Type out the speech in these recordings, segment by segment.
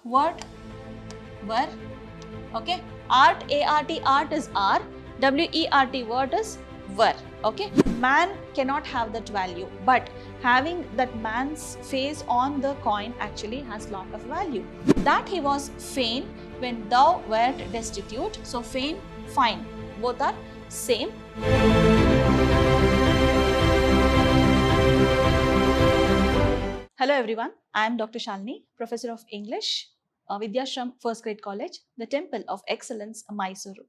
word were. Okay, art, A-R-T, art is R, W-E-R-T, word is were. Okay, man cannot have that value, but having that man's face on the coin actually has lot of value. That he was fain when thou wert destitute. So fain, fine, both are same. Hello everyone, I am Dr. Shalini, Professor of English, Vidhyaashram First Grade College, the Temple of Excellence, MYSURU.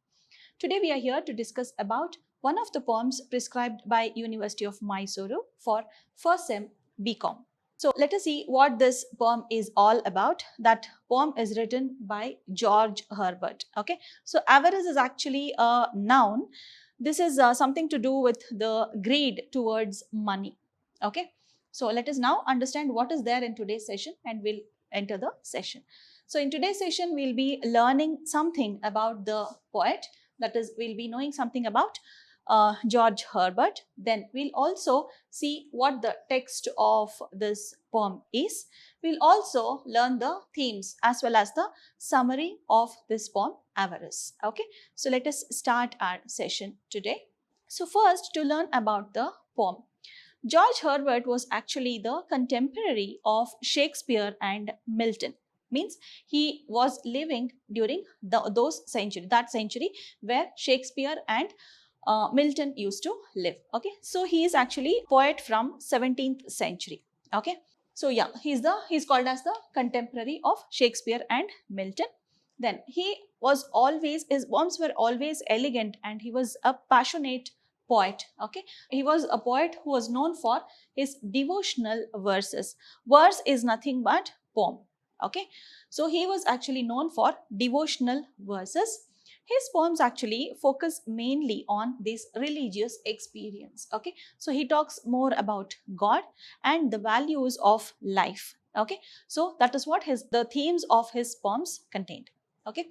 Today we are here to discuss about one of the poems prescribed by University of Mysuru for first sem BCom. So let us see what this poem is all about. That poem is written by George Herbert. Okay, so avarice is actually a noun. This is something to do with the greed towards money. Okay, so let us now understand what is there in today's session and we'll enter the session. So in today's session, we'll be learning something about the poet. That is, we'll be knowing something about George Herbert. Then we'll also see what the text of this poem is. We'll also learn the themes as well as the summary of this poem, Avarice. Okay, so let us start our session today. So first, to learn about the poem. George Herbert was actually the contemporary of Shakespeare and Milton. Means he was living during that century where Shakespeare and Milton used to live. Okay, so he is actually poet from 17th century. Okay, so yeah, he's called as the contemporary of Shakespeare and Milton. Then his poems were always elegant and he was a passionate poet. Okay, he was a poet who was known for his devotional verses. Verse is nothing but poem. Okay, so he was actually known for devotional verses. His poems actually focus mainly on this religious experience. Okay, so he talks more about God and the values of life. Okay, so that is what the themes of his poems contained. Okay,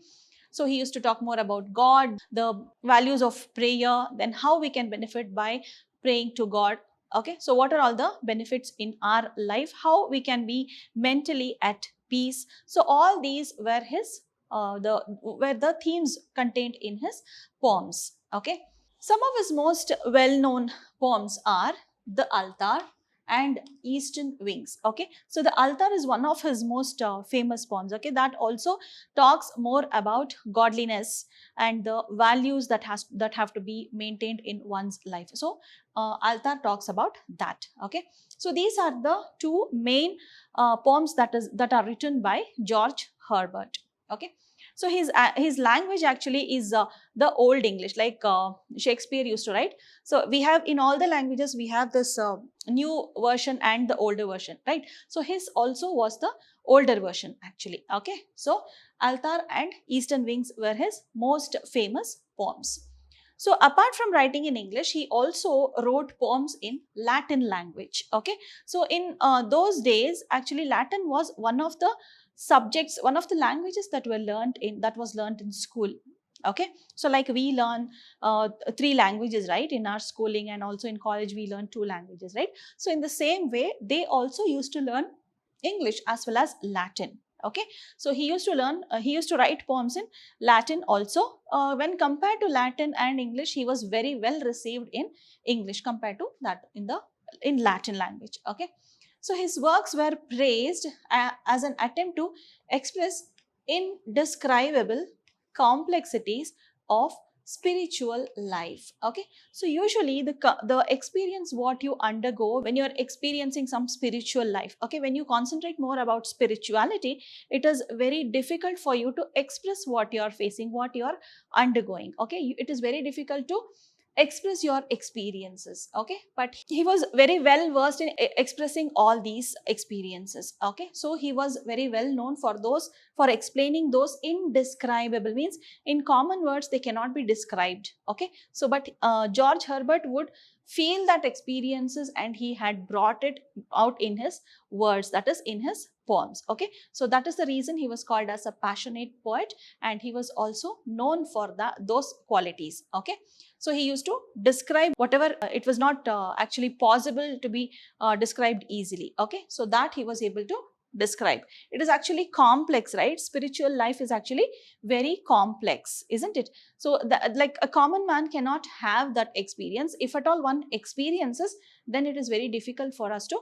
so he used to talk more about God, the values of prayer, then how we can benefit by praying to God. Okay, so what are all the benefits in our life, how we can be mentally at peace. So all these were the themes contained in his poems. Okay, some of his most well-known poems are The Altar and Eastern Wings. Okay, so The Altar is one of his most famous poems. Okay, that also talks more about godliness and the values that have to be maintained in one's life. So Altar talks about that. Okay, so these are the two main poems that are written by George Herbert. Okay, so his language actually is the old English, like Shakespeare used to write. So we have, in all the languages, we have this new version and the older version, right? So his also was the older version actually. Okay, so Altar and Eastern Wings were his most famous poems. So apart from writing in English, he also wrote poems in Latin language. Okay, so in those days, actually Latin was one of the subjects, one of the languages that was learned in school. Okay, so like we learn 3 languages, right, in our schooling, and also in college we learn 2 languages, right? So in the same way, they also used to learn English as well as Latin. Okay, so he used to write poems in Latin also. When compared to Latin and English, he was very well received in English compared to that in Latin language. Okay, so his works were praised as an attempt to express indescribable complexities of spiritual life. Okay, so usually the experience what you undergo when you're experiencing some spiritual life, okay, when you concentrate more about spirituality, it is very difficult for you to express what you're facing, what you're undergoing. Okay, it is very difficult to express your experiences. Okay, but he was very well versed in expressing all these experiences. Okay, so he was very well known for explaining those indescribable, means in common words they cannot be described. Okay, so but George Herbert would feel that experiences and he had brought it out in his words, that is in his poems. Okay, so that is the reason he was called as a passionate poet, and he was also known for those qualities. Okay, so he used to describe whatever it was not actually possible to be described easily. Okay, so that he was able to describe. It is actually complex, right? Spiritual life is actually very complex, isn't it? So like a common man cannot have that experience. If at all one experiences, then it is very difficult for us to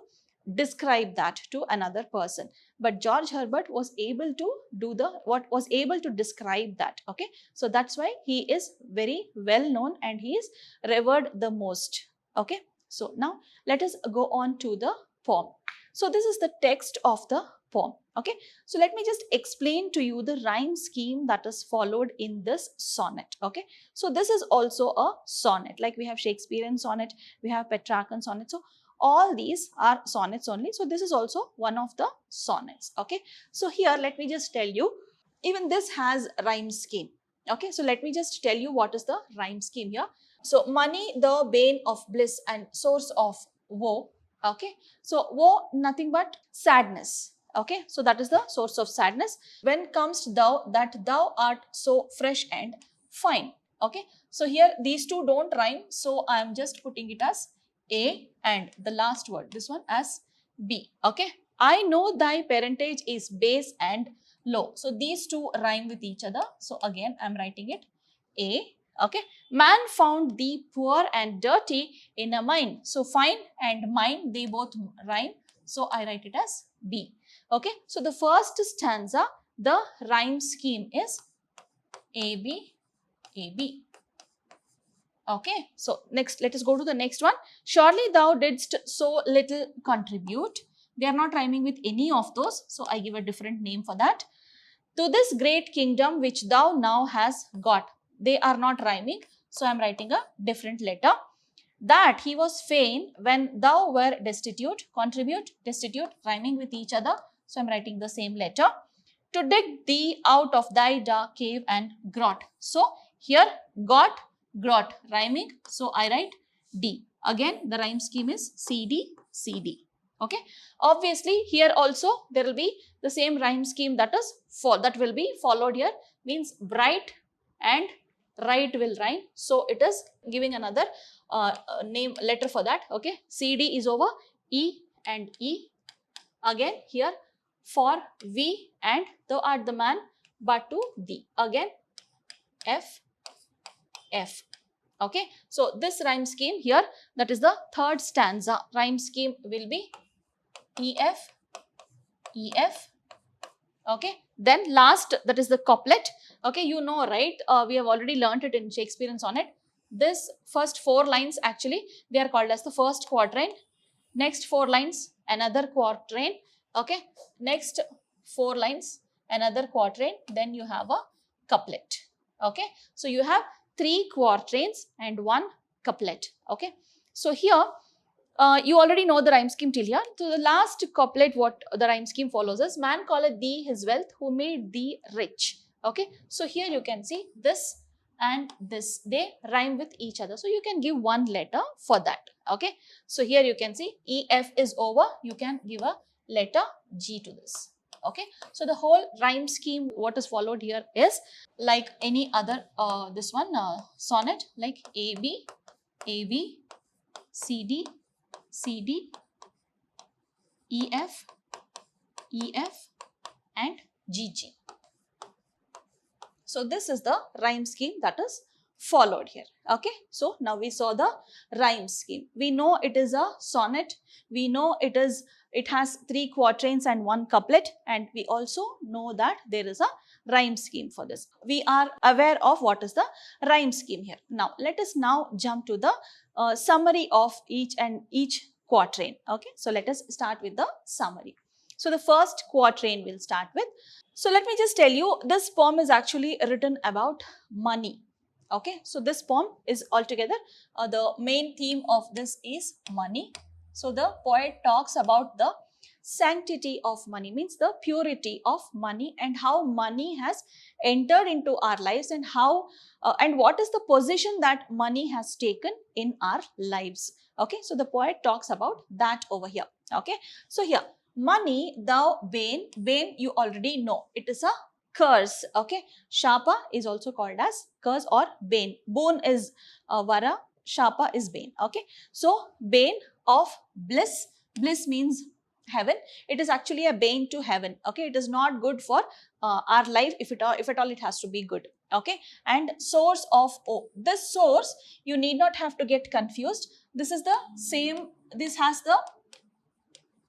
describe that to another person. But George Herbert was able to do was able to describe that. Okay, so that's why he is very well known and he is revered the most. Okay, so now let us go on to the poem. So this is the text of the poem. Okay, so let me just explain to you the rhyme scheme that is followed in this sonnet. Okay, so this is also a sonnet. Like we have Shakespearean sonnet, we have Petrarchan sonnet. So all these are sonnets only. So this is also one of the sonnets. Okay, so here let me just tell you, even this has rhyme scheme. Okay, so let me just tell you what is the rhyme scheme here. So money, the bane of bliss and source of woe. Okay, so woe, nothing but sadness. Okay, so that is the source of sadness. When comest thou, that thou art so fresh and fine. Okay, so here these two don't rhyme, so I am just putting it as A and the last word, this one, as B. Okay, I know thy parentage is base and low. So these two rhyme with each other. So again I am writing it A. Okay, man found thee poor and dirty in a mine. So fine and mine, they both rhyme. So I write it as B. Okay, so the first stanza, the rhyme scheme is AB, AB. Okay, so next, let us go to the next one. Surely thou didst so little contribute. They are not rhyming with any of those. So I give a different name for that. To this great kingdom which thou now hast got. They are not rhyming. So I am writing a different letter. That he was fain when thou were destitute. Contribute, destitute, rhyming with each other. So I am writing the same letter. To dig thee out of thy dark cave and grot. So here got, grot, rhyming. So I write D. Again the rhyme scheme is CD, CD. Okay. Obviously here also there will be the same rhyme scheme that will be followed here. Means bright and right will rhyme. So it is giving another name letter for that. Okay. CD is over E and E. Again here for V and thou art the man but to thee. Again F, F. Okay. So this rhyme scheme here, that is the third stanza. Rhyme scheme will be EF, EF. Okay. Then last, that is the couplet. Okay, you know, right? We have already learnt it in Shakespearean sonnet. This first 4 lines actually, they are called as the first quatrain. Next 4 lines, another quatrain. Okay. Next 4 lines, another quatrain. Then you have a couplet. Okay. So you have 3 quatrains and 1 couplet. Okay. So here, you already know the rhyme scheme till here. So the last couplet, what the rhyme scheme follows is, man calleth thee his wealth who made thee rich. Okay. So here you can see this and this, they rhyme with each other. So you can give 1 letter for that. Okay. So here you can see EF is over. You can give a letter G to this. Okay. So the whole rhyme scheme, what is followed here is like any other, this one sonnet, like AB, AB, CD, CD, EF, EF and GG. So this is the rhyme scheme that is followed here. Okay. So now we saw the rhyme scheme. We know it is a sonnet. We know it has 3 quatrains and 1 couplet, and we also know that there is a rhyme scheme for this. We are aware of what is the rhyme scheme here. Now let us now jump to the summary of each quatrain. Okay. So let us start with the summary. So the first quatrain we'll start with. So let me just tell you, this poem is actually written about money. Okay. So this poem is altogether, the main theme of this is money. So the poet talks about the sanctity of money, means the purity of money, and how money has entered into our lives, and how and what is the position that money has taken in our lives. Okay. So the poet talks about that over here. Okay. So here, money, thou bane, bane you already know, it is a curse. Okay. Shapa is also called as curse or bane. Boon is vara, shapa is bane. Okay. So bane of bliss. Bliss means heaven, it is actually a bane to heaven. Okay, it is not good for our life if at all it has to be good. Okay, and source of O. This source, you need not have to get confused. This is the same, this has the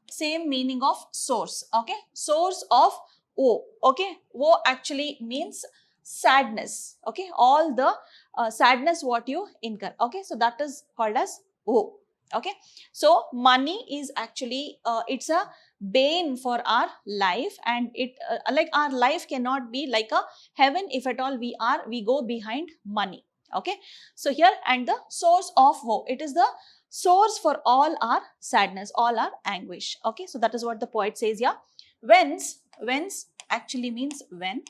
same meaning of source. Okay, source of O. Okay, O actually means sadness. Okay, all the sadness what you incur. Okay, so that is called as O. Okay, so money is actually it's a bane for our life, and it like our life cannot be like a heaven if at all we go behind money. Okay, so here, and the source of woe, it is the source for all our sadness, all our anguish. Okay, so that is what the poet says here. Whence actually means when.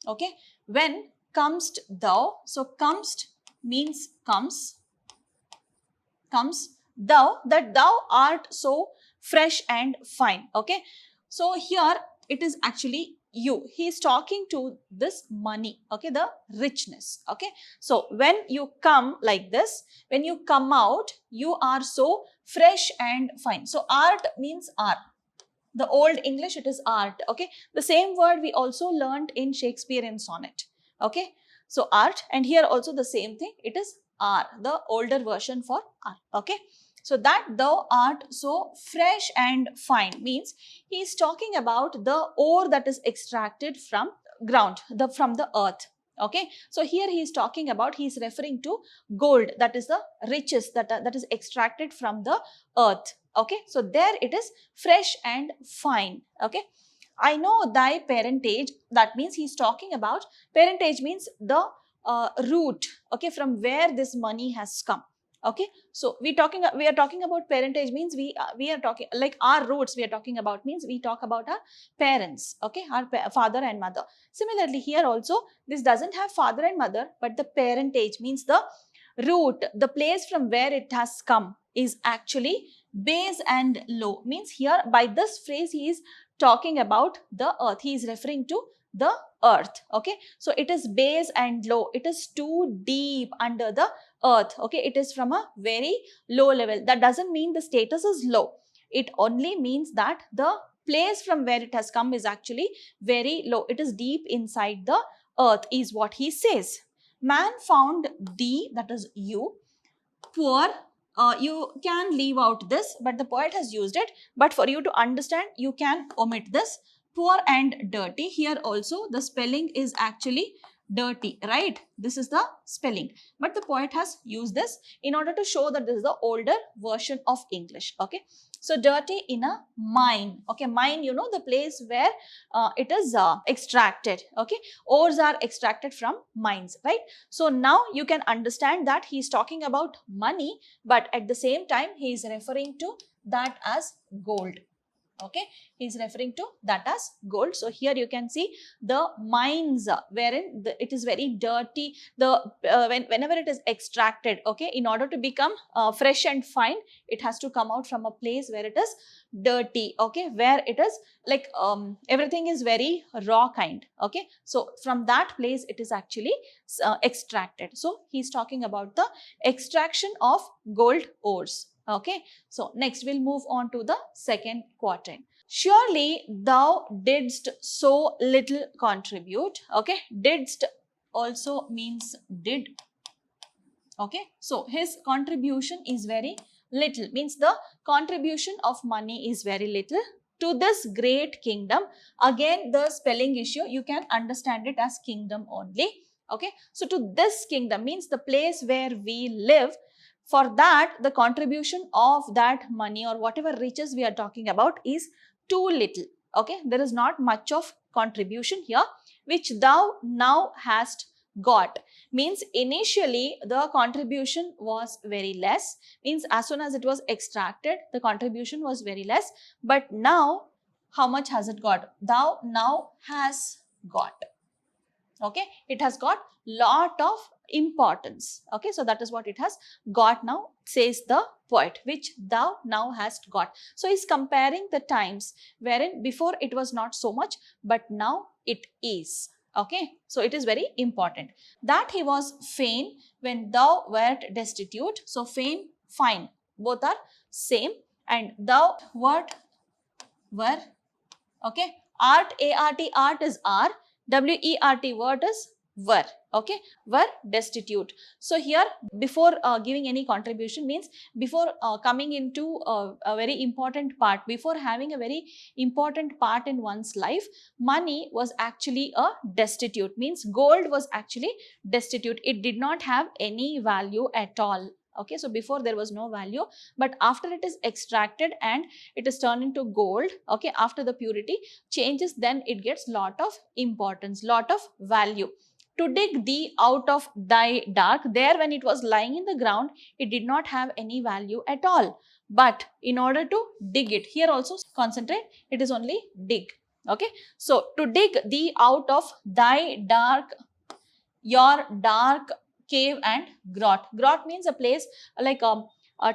Okay, when comest thou, so comest means comes thou, that thou art so fresh and fine. Okay, so here it is actually you, he is talking to this money. Okay, the richness. Okay, so when you come like this, when you come out, you are so fresh and fine. So art means art. The old English, it is art. Okay, the same word we also learned in Shakespearean sonnet. Okay, so art, and here also the same thing, it is R, the older version for R. Okay, so that thou art so fresh and fine means he is talking about the ore that is extracted from ground, from the earth. Okay, so here he is talking about, he is referring to gold, that is the riches that is extracted from the earth. Okay, so there it is fresh and fine. Okay, I know thy parentage, that means he is talking about, parentage means the root, okay, from where this money has come. Okay, so we are talking about parentage means we are talking like our roots, we are talking about means we talk about our parents. Okay, our father and mother. Similarly here also, this doesn't have father and mother, but the parentage means the root, the place from where it has come is actually base and low. Means here by this phrase he is talking about the earth, he is referring to the earth. Okay, so it is base and low, it is too deep under the earth. Okay, it is from a very low level. That doesn't mean the status is low, it only means that the place from where it has come is actually very low, it is deep inside the earth, is what he says. Man found thee, that is you, poor. You can leave out this, but the poet has used it, but for you to understand you can omit this. Poor and dirty, here also the spelling is actually dirty, right? This is the spelling, but the poet has used this in order to show that this is the older version of English. Okay, so dirty in a mine. Okay, mine, you know, the place where it is extracted. Okay, ores are extracted from mines, right? So now you can understand that he is talking about money, but at the same time he is referring to that as gold. Okay, he is referring to that as gold. So here you can see the mines wherein it is very dirty. The whenever it is extracted, okay, in order to become fresh and fine, it has to come out from a place where it is dirty. Okay, where it is like everything is very raw kind. Okay, so from that place it is actually extracted. So he is talking about the extraction of gold ores. Okay, so next we'll move on to the second quatrain. Surely thou didst so little contribute. Okay, didst also means did. Okay, so his contribution is very little, means the contribution of money is very little to this great kingdom. Again, the spelling issue, you can understand it as kingdom only. Okay, so to this kingdom means the place where we live. For that, the contribution of that money or whatever riches we are talking about is too little. Okay, there is not much of contribution here, which thou now hast got. Means initially the contribution was very less. Means as soon as it was extracted, the contribution was very less. But now, how much has it got? Thou now has got. Okay, it has got lot of importance. Okay, so that is what it has got now, says the poet, which thou now hast got. So he's comparing the times wherein before it was not so much, but now it is. Okay, so it is very important. That he was fain when thou wert destitute. So fain, fine, both are same, and thou wert were. Okay, art, A-R-T, art is R, W-E-R-T, word is were. Okay, were destitute. So here, before giving any contribution, means before coming into a very important part, before having a very important part in one's life, money was actually a destitute, means gold was actually destitute. It did not have any value at all. Okay, so before there was no value, but after it is extracted and it is turned into gold, okay, after the purity changes, then it gets lot of importance, lot of value. To dig thee out of thy dark, there when it was lying in the ground, it did not have any value at all. But in order to dig it, here also concentrate, it is only dig. Okay, so to dig thee out of thy dark, your dark cave and grot. Grot means a place like a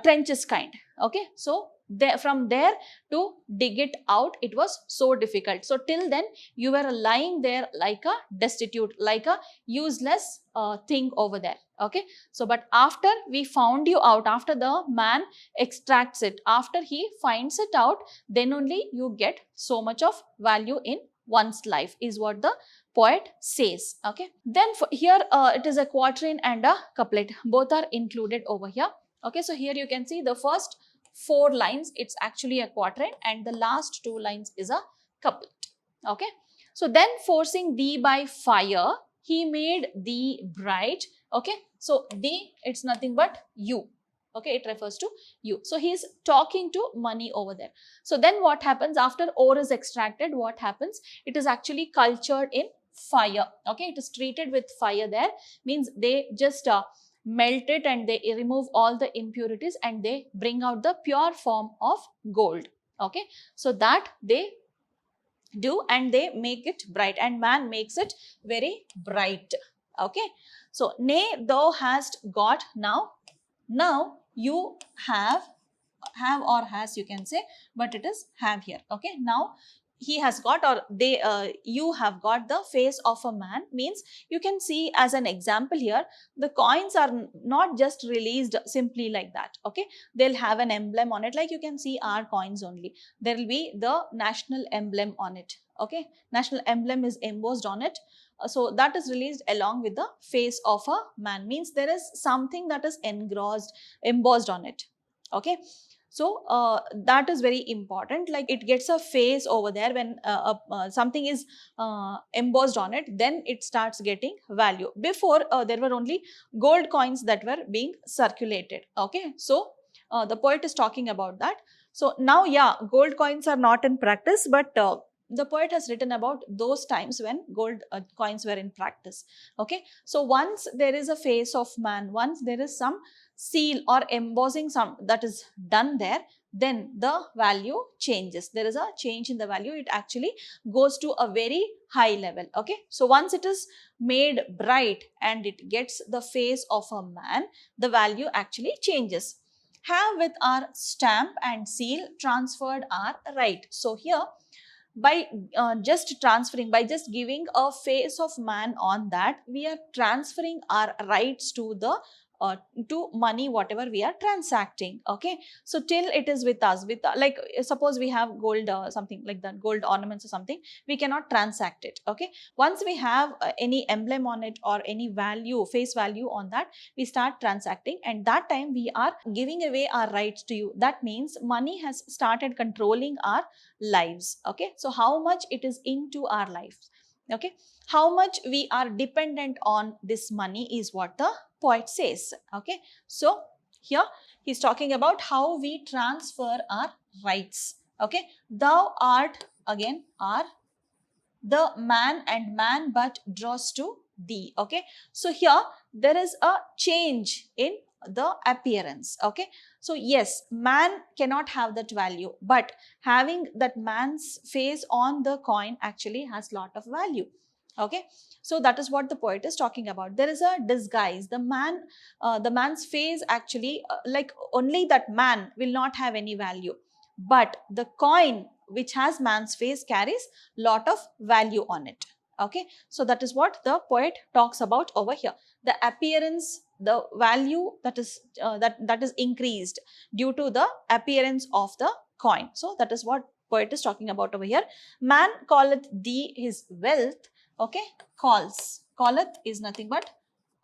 trenches kind. Okay, so there, from there to dig it out, it was so difficult. So till then you were lying there like a destitute, like a useless thing over there. Okay, so but after we found you out, after the man extracts it, after he finds it out, then only you get so much of value in one's life, is what the poet says. Okay, then here it is a quatrain and a couplet, both are included over here. Okay, so here you can see the first 4 lines, it's actually a quatrain, and the last 2 lines is a couplet. Okay, so then forcing thee by fire, he made thee bright. Okay, so thee, it's nothing but you. Okay, it refers to you. So he is talking to money over there. So then what happens after ore is extracted? What happens? It is actually cultured in fire. Okay, it is treated with fire there, means they just melt it and they remove all the impurities and they bring out the pure form of gold. Okay, so that they do, and they make it bright, and man makes it very bright. Okay, so nay thou hast got, now you have or has, you can say, but it is have here. Okay, now he has got, or they you have got the face of a man, means you can see as an example here, the coins are not just released simply like that. Okay, they'll have an emblem on it, like you can see our coins only, there will be the national emblem on it. Okay, national emblem is embossed on it. So that is released along with the face of a man, means there is something that is embossed on it. Okay, so that is very important, like it gets a face over there when something is embossed on it, then it starts getting value. Before there were only gold coins that were being circulated. Okay, so the poet is talking about that. So now, yeah, gold coins are not in practice, but the poet has written about those times when gold coins were in practice. Okay, so once there is a face of man, once there is some seal or embossing some that is done there, then the value changes. There is a change in the value, it actually goes to a very high level. Okay, so once it is made bright and it gets the face of a man, the value actually changes. Have with our stamp and seal transferred our right. So here, by just transferring, by just giving a face of man on that, we are transferring our rights to the to money, whatever we are transacting. Okay, so till it is with us, with like suppose we have gold, something like that, gold ornaments or something, we cannot transact it. Okay, once we have any emblem on it or any value, face value on that, we start transacting, and that time we are giving away our rights to you. That means money has started controlling our lives. Okay, so how much it is into our lives, okay, how much we are dependent on this money is what the poet says. Okay, so here he's talking about how we transfer our rights. Okay, thou art, again are the man, and man but draws to thee. Okay, so here there is a change in the appearance. Okay, so yes, man cannot have that value, but having that man's face on the coin actually has lot of value. Okay, so that is what the poet is talking about. There is a disguise. The man's face actually, like only that man will not have any value, but the coin which has man's face carries lot of value on it. Okay, so that is what the poet talks about over here. The appearance, the value that is increased due to the appearance of the coin. So that is what poet is talking about over here. Man calleth thee his wealth. Okay, calleth is nothing but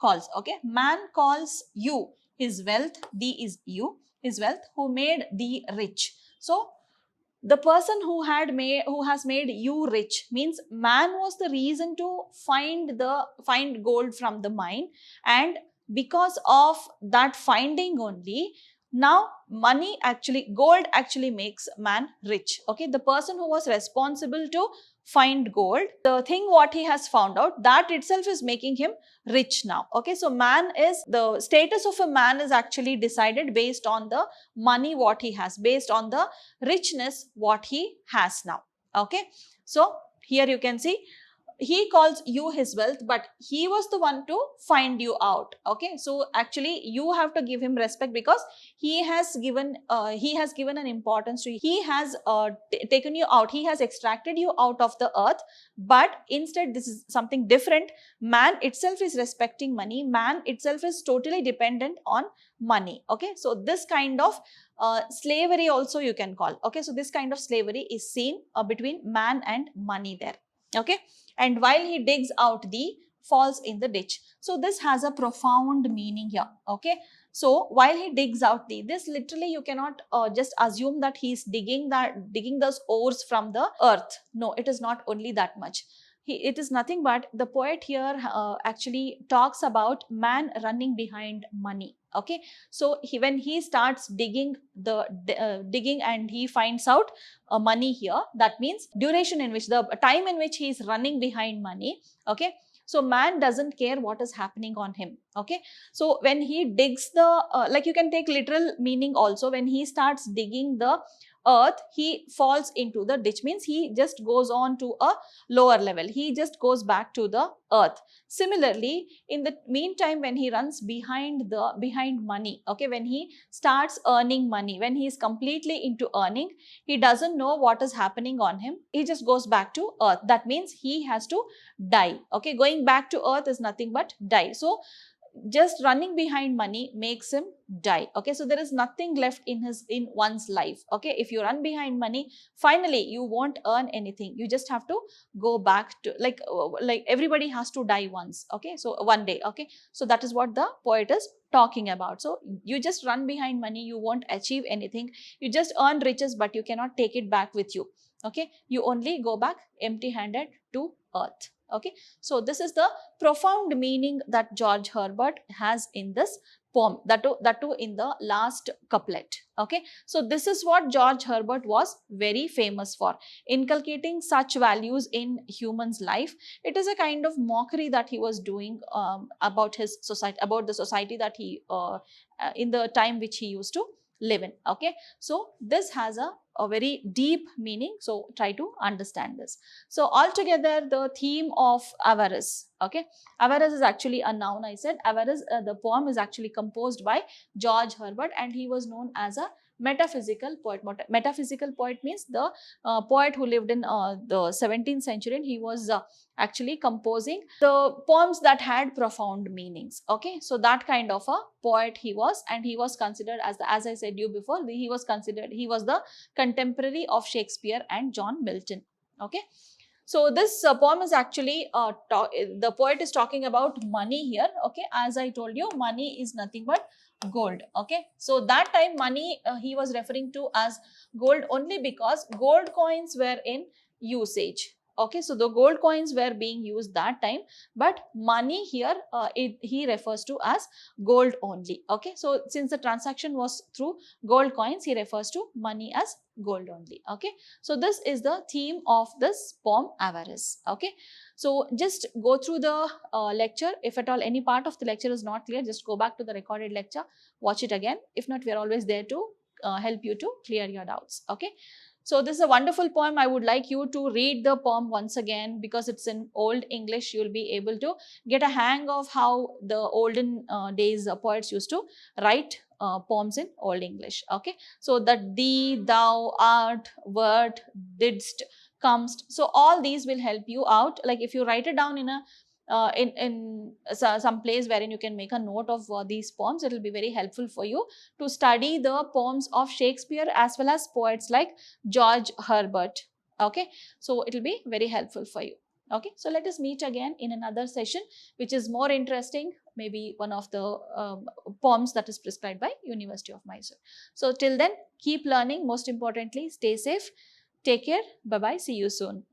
calls. Okay, man calls you his wealth, thee is you, his wealth, who made thee rich. So the person who has made you rich means man was the reason to find gold from the mine, and because of that finding only, now gold actually makes man rich. Okay, the person who was responsible to find gold, the thing what he has found out, that itself is making him rich now. Okay, so the status of a man is actually decided based on the money what he has, based on the richness what he has now. Okay, so here you can see he calls you his wealth, but he was the one to find you out. Okay, so actually you have to give him respect, because he has given an importance to you. He has taken you out, he has extracted you out of the earth, but instead this is something different. Man itself is respecting money, man itself is totally dependent on money. Okay, so this kind of slavery also you can call. Okay, so this kind of slavery is seen between man and money there. Okay, and while he digs out, the falls in the ditch. So this has a profound meaning here. Okay, so while he digs out this literally you cannot just assume that he is digging those ores from the earth. No, it is not only that much. It is nothing but the poet here actually talks about man running behind money. Okay, so when he starts digging and he finds out money here, that means duration in which, the time in which he is running behind money. Okay, so man doesn't care what is happening on him. Okay, so when he digs like you can take literal meaning also, when he starts digging the earth, he falls into the ditch, means he just goes on to a lower level, he just goes back to the earth. Similarly, in the meantime, when he runs behind money, okay, when he starts earning money, when he is completely into earning, he doesn't know what is happening on him, he just goes back to earth. That means he has to die. Okay, going back to earth is nothing but die. So just running behind money makes him die. Okay, so there is nothing left in one's life. Okay, if you run behind money, finally you won't earn anything, you just have to go back to like everybody has to die once. Okay, so one day. Okay, so that is what the poet is talking about. So you just run behind money, you won't achieve anything, you just earn riches, but you cannot take it back with you. Okay, you only go back empty handed to earth. Okay, so this is the profound meaning that George Herbert has in this poem, that too in the last couplet. Okay, so this is what George Herbert was very famous for, inculcating such values in humans' life. It is a kind of mockery that he was doing about his society, about the society that he in the time which he used to live in. Okay, so this has a very deep meaning, so try to understand this. So altogether, the theme of avarice. Okay, avarice is actually a noun. I said avarice, the poem is actually composed by George Herbert, and he was known as a metaphysical poet. Metaphysical poet means the poet who lived in the 17th century, and he was actually composing the poems that had profound meanings. Okay, so that kind of a poet he was, and he was considered as I said you before, he was the contemporary of Shakespeare and John Milton. Okay, so this poem is actually the poet is talking about money here. Okay, as I told you, money is nothing but gold. Okay, so that time money he was referring to as gold only because gold coins were in usage. Okay, so the gold coins were being used that time, but money here he refers to as gold only. Okay, so since the transaction was through gold coins, he refers to money as gold only. Okay, so this is the theme of this poem Avarice. Okay, so just go through the lecture. If at all any part of the lecture is not clear, just go back to the recorded lecture, watch it again. If not, we are always there to help you to clear your doubts. Okay, so this is a wonderful poem. I would like you to read the poem once again, because it's in old English. You'll be able to get a hang of how the olden days poets used to write poems in old English. Okay, so that thee, thou, art, wert, didst, comest, so all these will help you out. Like if you write it down in a some place wherein you can make a note of these poems. It will be very helpful for you to study the poems of Shakespeare as well as poets like George Herbert. Okay, so it will be very helpful for you. Okay, so let us meet again in another session which is more interesting, maybe one of the poems that is prescribed by University of Mysore. So till then, keep learning. Most importantly, stay safe. Take care. Bye bye. See you soon.